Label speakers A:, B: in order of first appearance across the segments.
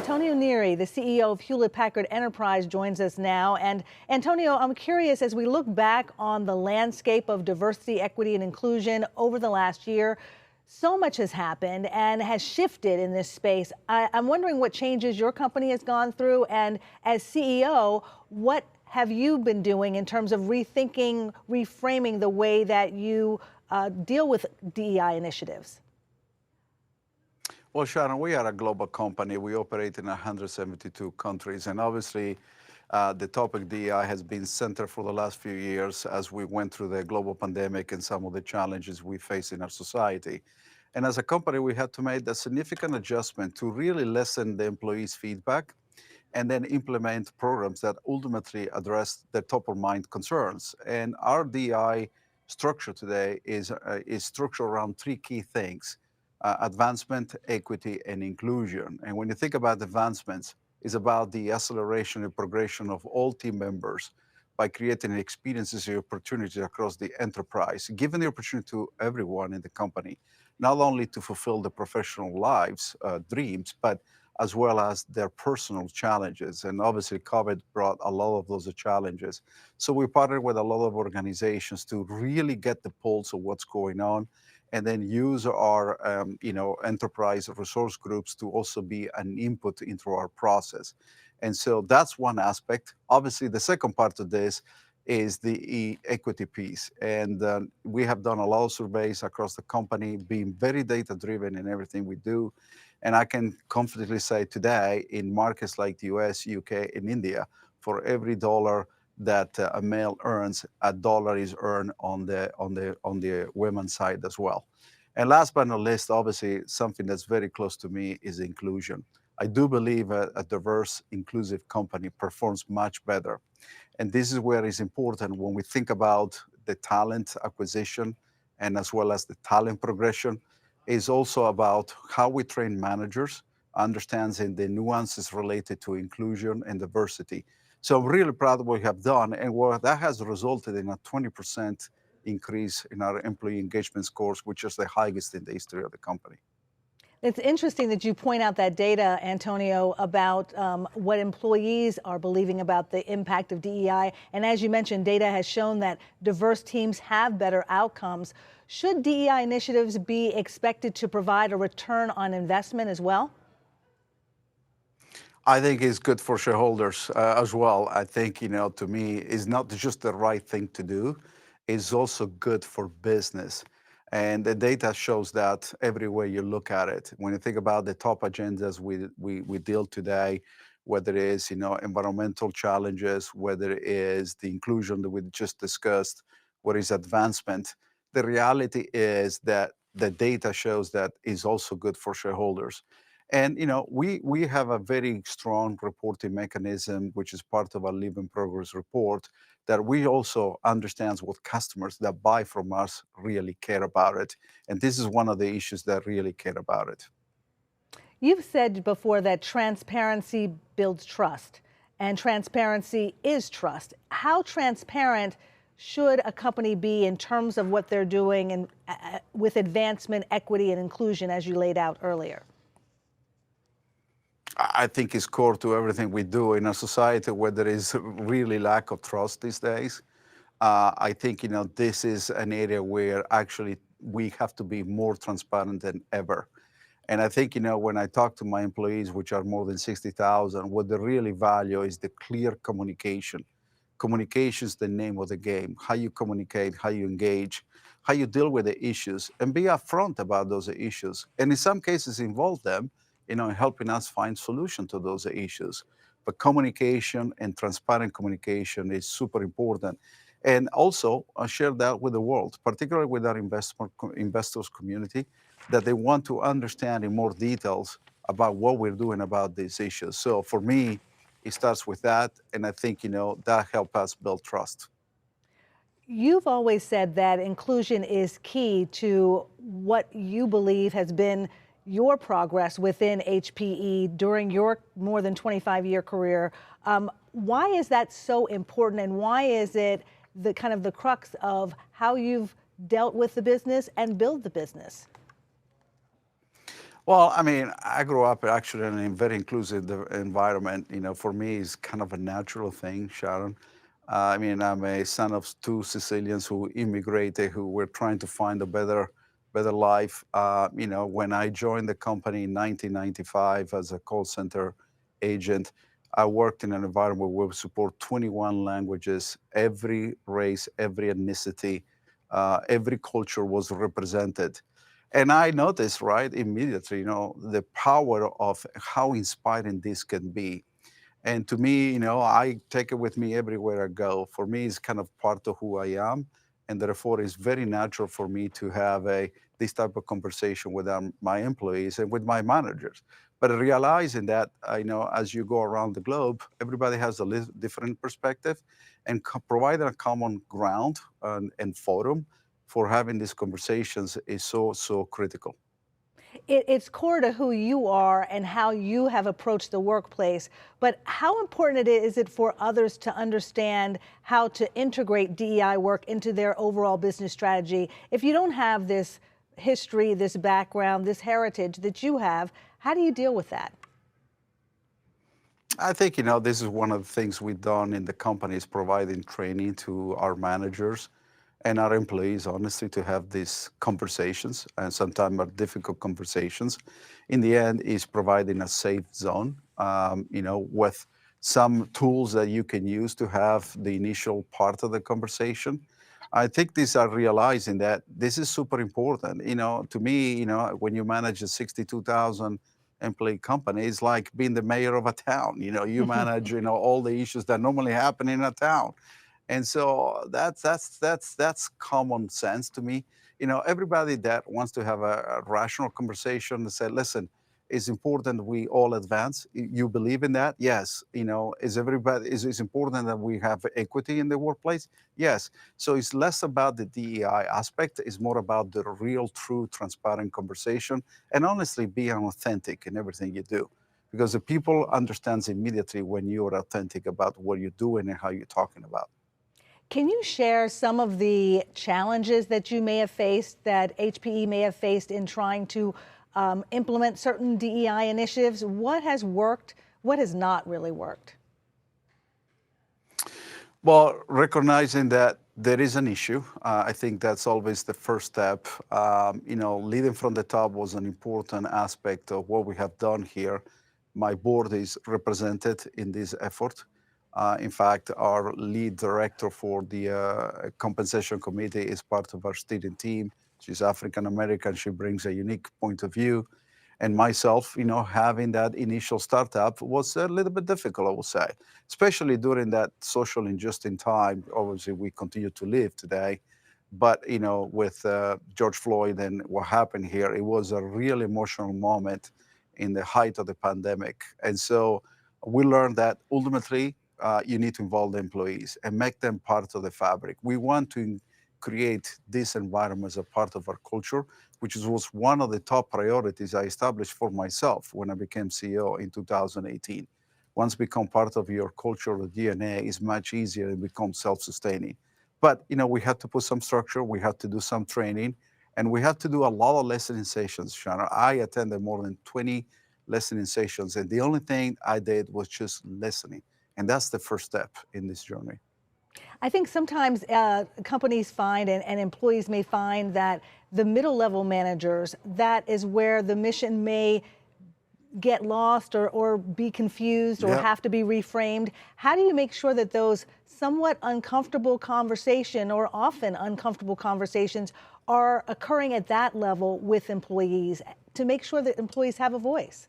A: Antonio Neri, the CEO of Hewlett Packard Enterprise, joins us now. And Antonio, I'm curious, as we look back on the landscape of diversity, equity, and inclusion over the last year, so much has happened and has shifted in this space. I'm wondering what changes your company has gone through, and as CEO, what have you been doing in terms of rethinking, reframing the way that you deal with DEI initiatives?
B: Well, Sharon, we are a global company. We operate in 172 countries, and obviously the topic DEI has been centered for the last few years as we went through the global pandemic and some of the challenges we face in our society. And as a company, we had to make a significant adjustment to really listen the employees' feedback and then implement programs that ultimately address the top-of-mind concerns. And our DEI structure today is structured around three key things: advancement, equity, and inclusion. And when you think about advancements, it's about the acceleration and progression of all team members by creating experiences and opportunities across the enterprise, giving the opportunity to everyone in the company, not only to fulfill the professional lives, dreams, but as well as their personal challenges. And obviously COVID brought a lot of those challenges. So we partnered with a lot of organizations to really get the pulse of what's going on, and then use our enterprise resource groups to also be an input into our process. And so that's one aspect. Obviously, the second part of this is the equity piece. And we have done a lot of surveys across the company, being very data-driven in everything we do. And I can confidently say today, in markets like the US, UK, and India, for every dollar that a male earns, a dollar is earned on the women's side as well. And last but not least, obviously, something that's very close to me is inclusion. I do believe a diverse, inclusive company performs much better. And this is where it's important when we think about the talent acquisition and as well as the talent progression, is also about how we train managers, understanding the nuances related to inclusion and diversity. So I'm really proud of what we have done, and what that has resulted in a 20% increase in our employee engagement scores, which is the highest in the history of the company.
A: It's interesting that you point out that data, Antonio, about what employees are believing about the impact of DEI. And as you mentioned, data has shown that diverse teams have better outcomes. Should DEI initiatives be expected to provide a return on investment as well?
B: I think it's good for shareholders as well. I think, to me, it's not just the right thing to do, it's also good for business. And the data shows that everywhere you look at it. When you think about the top agendas we deal today, whether it is, environmental challenges, whether it is the inclusion that we just discussed, what is advancement, the reality is that the data shows that is also good for shareholders. And we have a very strong reporting mechanism, which is part of our Live in Progress report, that we also understand what customers that buy from us really care about it. And this is one of the issues that really care about it.
A: You've said before that transparency builds trust, and transparency is trust. How transparent should a company be in terms of what they're doing and with advancement, equity, and inclusion, as you laid out earlier?
B: I think it's core to everything we do in a society where there is really lack of trust these days. I think, this is an area where actually we have to be more transparent than ever. And I think, when I talk to my employees, which are more than 60,000, what they really value is the clear communication. Communication is the name of the game. How you communicate, how you engage, how you deal with the issues, and be upfront about those issues. And in some cases involve them, helping us find solutions to those issues. But communication and transparent communication is super important. And also share that with the world, particularly with our investors community, that they want to understand in more details about what we're doing about these issues. So for me, it starts with that, and I think, that helps us build trust.
A: You've always said that inclusion is key to what you believe has been your progress within HPE during your more than 25-year career. Why is that so important, and why is it the kind of the crux of how you've dealt with the business and build the business?
B: Well, I mean, I grew up actually in a very inclusive environment. For me, it's kind of a natural thing, Sharon. I mean, I'm a son of two Sicilians who immigrated, who were trying to find a better life. When I joined the company in 1995 as a call center agent, I worked in an environment where we support 21 languages, every race, every ethnicity, every culture was represented. And I noticed right immediately, the power of how inspiring this can be. And to me, I take it with me everywhere I go. For me, it's kind of part of who I am. And therefore, it's very natural for me to have this type of conversation with my employees and with my managers. But realizing that, as you go around the globe, everybody has a different perspective, and providing a common ground and forum for having these conversations is so critical.
A: It's core to who you are and how you have approached the workplace. But how important is it for others to understand how to integrate DEI work into their overall business strategy? If you don't have this history, this background, this heritage that you have, how do you deal with that?
B: I think, this is one of the things we've done in the company is providing training to our managers and our employees, honestly, to have these conversations, and sometimes are difficult conversations. In the end, is providing a safe zone, with some tools that you can use to have the initial part of the conversation. I think these are realizing that this is super important. To me, when you manage a 62,000 employee company, it's like being the mayor of a town. You manage, all the issues that normally happen in a town. And so that's common sense to me. Everybody that wants to have a rational conversation and say, listen, it's important we all advance. You believe in that? Yes. Is important that we have equity in the workplace? Yes. So it's less about the DEI aspect, it's more about the real, true, transparent conversation, and honestly being authentic in everything you do. Because the people understands immediately when you're authentic about what you're doing and how you're talking about.
A: Can you share some of the challenges that you may have faced, that HPE may have faced in trying to implement certain DEI initiatives? What has worked? What has not really worked?
B: Well, recognizing that there is an issue, I think that's always the first step. Leading from the top was an important aspect of what we have done here. My board is represented in this effort. In fact, our lead director for the compensation committee is part of our steering team. She's African American. She brings a unique point of view. And myself, having that initial startup was a little bit difficult, I would say, especially during that social injustice time. Obviously, we continue to live today. But, with George Floyd and what happened here, it was a real emotional moment in the height of the pandemic. And so we learned that ultimately, you need to involve the employees and make them part of the fabric. We want to create this environment as a part of our culture, which was one of the top priorities I established for myself when I became CEO in 2018. Once become part of your cultural DNA, is much easier and become self-sustaining. But we had to put some structure, we had to do some training, and we had to do a lot of listening sessions, Sharon. I attended more than 20 listening sessions, and the only thing I did was just listening. And that's the first step in this journey.
A: I think sometimes companies find and employees may find that the middle level managers, that is where the mission may get lost or be confused or have to be reframed. How do you make sure that those somewhat uncomfortable conversation or often uncomfortable conversations are occurring at that level with employees to make sure that employees have a voice?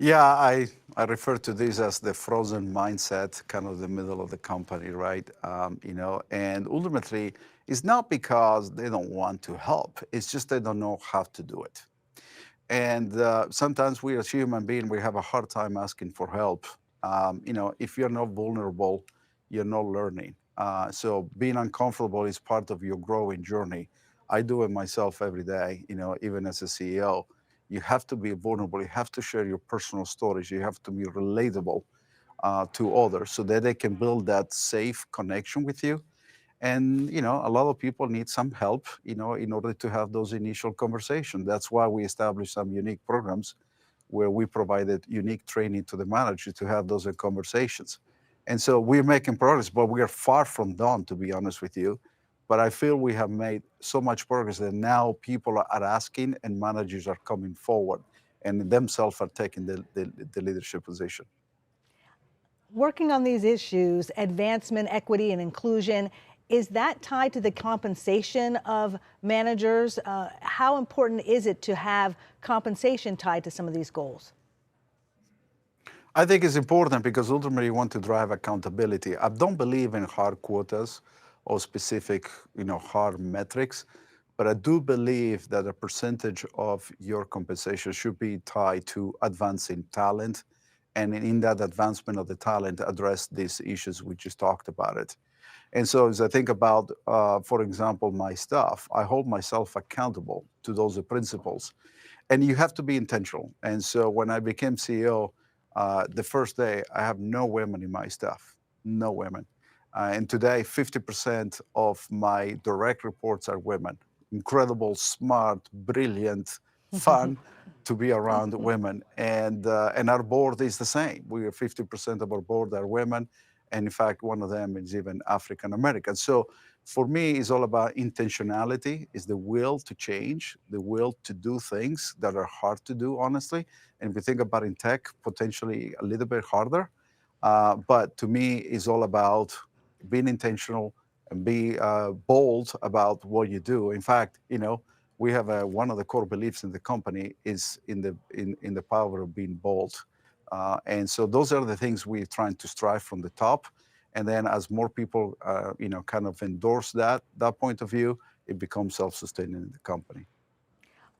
B: Yeah, I refer to this as the frozen mindset, kind of the middle of the company, right? And ultimately, it's not because they don't want to help. It's just they don't know how to do it. And sometimes we as human beings, we have a hard time asking for help. If you're not vulnerable, you're not learning. So being uncomfortable is part of your growing journey. I do it myself every day, even as a CEO. You have to be vulnerable. You have to share your personal stories. You have to be relatable to others so that they can build that safe connection with you. And, a lot of people need some help, in order to have those initial conversations. That's why we established some unique programs where we provided unique training to the manager to have those conversations. And so we're making progress, but we are far from done, to be honest with you. But I feel we have made so much progress that now people are asking and managers are coming forward and themselves are taking the leadership position.
A: Working on these issues, advancement, equity, and inclusion, is that tied to the compensation of managers? How important is it to have compensation tied to some of these goals?
B: I think it's important because ultimately you want to drive accountability. I don't believe in hard quotas or specific, hard metrics, but I do believe that a percentage of your compensation should be tied to advancing talent, and in that advancement of the talent, address these issues we just talked about it. And so as I think about, for example, my staff, I hold myself accountable to those principles. And you have to be intentional. And so when I became CEO, the first day, I have no women in my staff, no women. And today, 50% of my direct reports are women. Incredible, smart, brilliant, fun to be around women. And our board is the same. We are 50% of our board are women. And in fact, one of them is even African American. So for me, it's all about intentionality, is the will to change, the will to do things that are hard to do, honestly. And if we think about in tech, potentially a little bit harder. But to me, it's all about being intentional and be bold about what you do. In fact, we have one of the core beliefs in the company is in the power of being bold. And so those are the things we're trying to strive from the top. And then as more people, kind of endorse that point of view, it becomes self-sustaining in the company.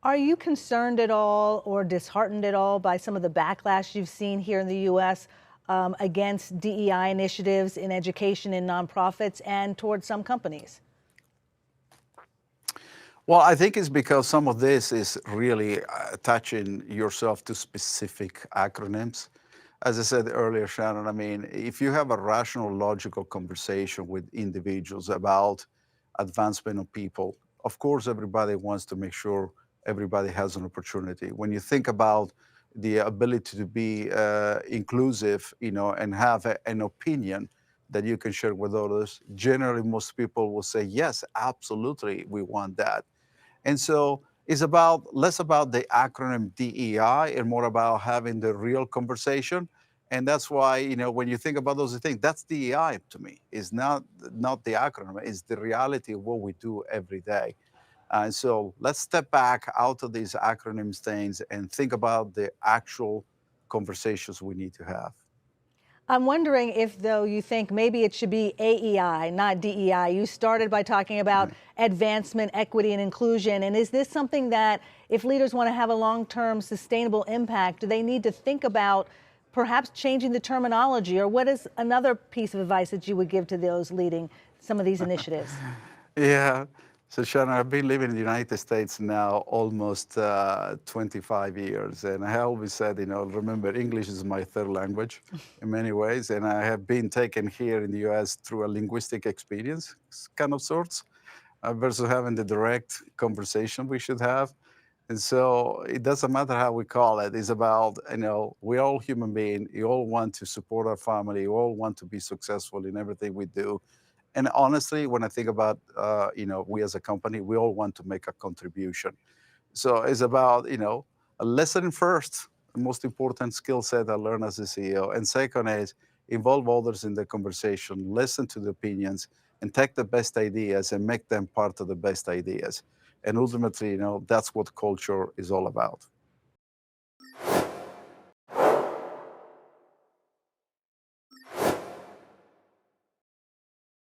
A: Are you concerned at all or disheartened at all by some of the backlash you've seen here in the U.S. Against DEI initiatives in education and nonprofits and towards some companies?
B: Well, I think it's because some of this is really attaching yourself to specific acronyms. As I said earlier, Sharon, I mean, if you have a rational, logical conversation with individuals about advancement of people, of course, everybody wants to make sure everybody has an opportunity. When you think about the ability to be inclusive, and have an opinion that you can share with others, generally most people will say, yes, absolutely, we want that. And so it's less about the acronym DEI and more about having the real conversation. And that's why, when you think about those things, that's DEI to me. It's not the acronym, it's the reality of what we do every day. And so let's step back out of these acronyms things and think about the actual conversations we need to have.
A: I'm wondering if, though, you think maybe it should be AEI, not DEI. You started by talking about advancement, equity, and inclusion. And is this something that, if leaders want to have a long-term sustainable impact, do they need to think about perhaps changing the terminology? Or what is another piece of advice that you would give to those leading some of these initiatives?
B: Yeah. So, Sharon, I've been living in the United States now almost 25 years. And I always said, remember, English is my third language in many ways. And I have been taken here in the US through a linguistic experience, kind of sorts, versus having the direct conversation we should have. And so it doesn't matter how we call it. It's about, we're all human beings. We all want to support our family. We all want to be successful in everything we do. And honestly, when I think about, we as a company, we all want to make a contribution. So it's about, listening first, the most important skill set I learned as a CEO. And second is involve others in the conversation, listen to the opinions, and take the best ideas and make them part of the best ideas. And ultimately, that's what culture is all about.